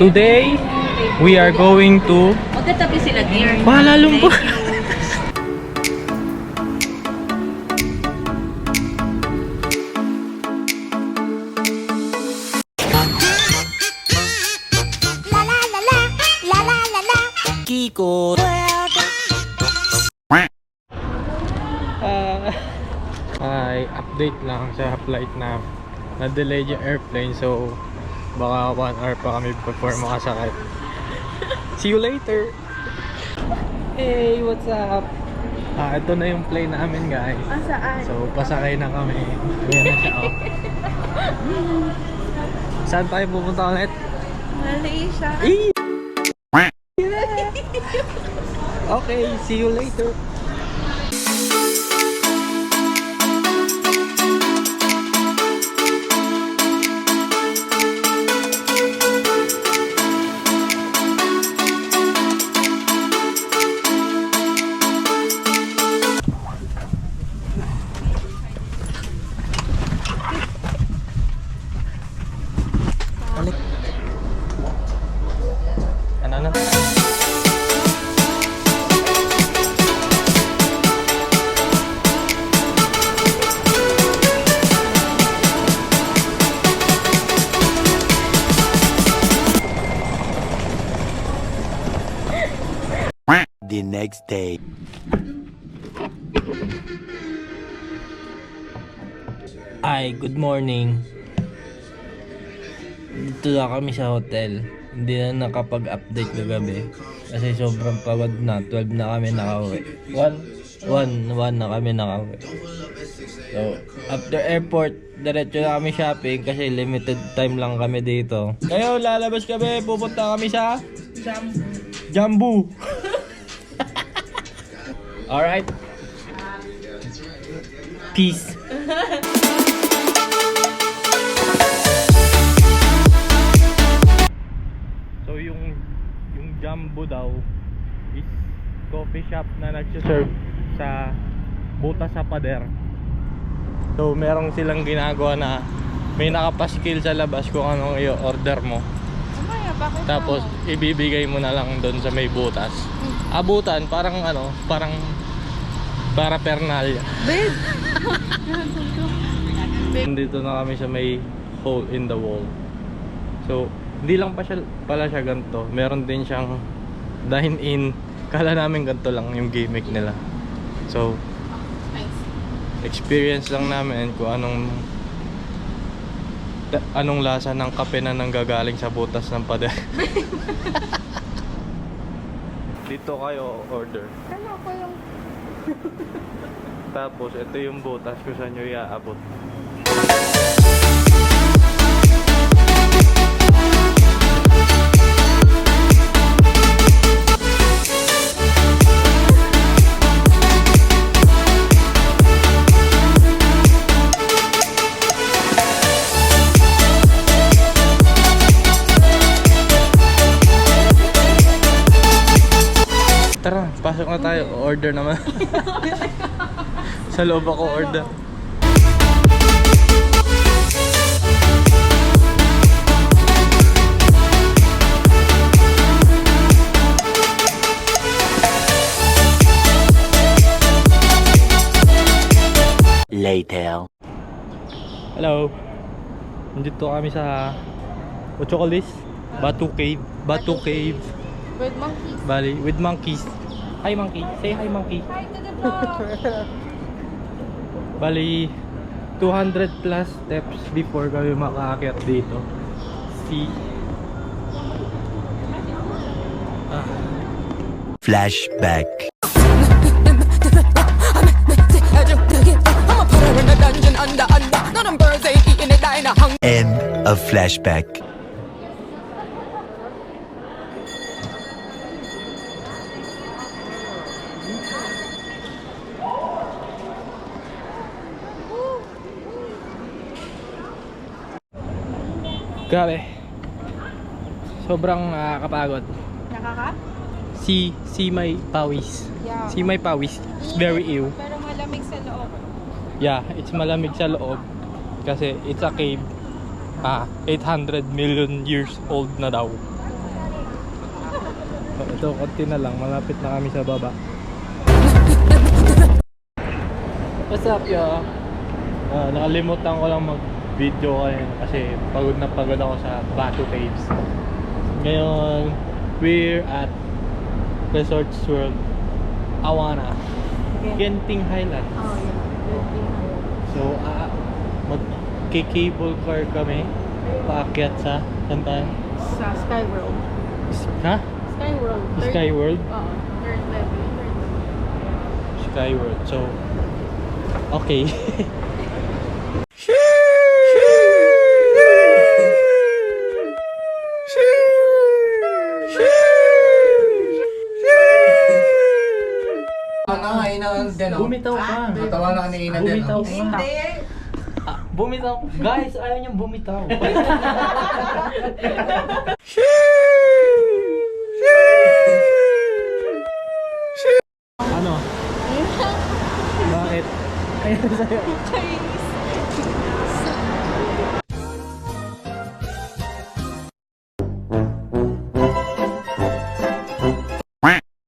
Today, we are going to... Magkatabi sila dear. Bahalalong po. Kiko. Ay, update lang sa flight na na-delay yung airplane, so baka 1 hour pa kami before makasakay. See you later. Hey, what's up? Ito na yung plane namin, guys. Saan? So, pasakay na kami. Ayan na siya, oh. Saan tayo pupunta ulit? Malaysia. Okay, see you later. Ano na? The next day. Ay, good morning. Dito na kami sa hotel. Hindi na nakapag-update kagabi kasi sobrang pagod na. 12 na kami nakauwi. 1 na kami nakauwi. So, after airport, diretso na kami shopping kasi limited time lang kami dito. Kayo, lalabas kami. Pupunta kami sa Jambu. Alright. Peace. So yung Jambu daw is coffee shop na nagsiserve sa butas sa pader. So merong silang ginagawa na may nakapaskil sa labas kung anong i-order mo. Bakit Tapos ibibigay mo na lang doon sa may butas. Abutan, parang ano, parang para pernalya. Babe! Dito na kami sa may hole in the wall. So, hindi lang pa pala siya ganito. Meron din siyang dine-in. Kala namin ganito lang yung gimmick nila. So, experience lang namin kung anong lasa ng kape na nanggagaling sa butas ng pader. Dito kayo order. Ano ko yung... Tapos ito yung butas kung saan nyo iaabot. Tara, pasok na tayo. Order naman. Sa loob ako order. Later. Hello. Nandito kami sa what you call this? Batu Cave. Batu Cave. With monkeys. Bali, with monkeys. Hi monkey. Say hi monkey. Hi to the vlog! Bali, 200 plus steps before kami makaakyat dito. See? Flashback. End of flashback. Grabe. Sobrang nakakapagod. Nakaka? See my pawis. Yeah. See my pawis. It's very ew. Pero malamig sa loob. Yeah, it's malamig sa loob kasi it's a cave. 800 million years old na daw. So, ito, konti na lang. Malapit na kami sa baba. What's up, yo? Nakalimutan ko lang mag-video ngayon kasi pagod na pagod ako sa Batu Caves. Ngayon, we're at Resorts World Awana, Genting Highlands. Oh, yeah. So, mag-cable car kami paakyat sa saan? Sa Sky World. Ha? Sky World. Sky World? Oo, third level. Sky World. So, okay. Bumitaw ka. Natawa na kanina din. Bumitaw ka. Bumitaw. Guys, ayaw niyang bumitaw. Ano? Bakit? Ayun sa'yo. Chinese.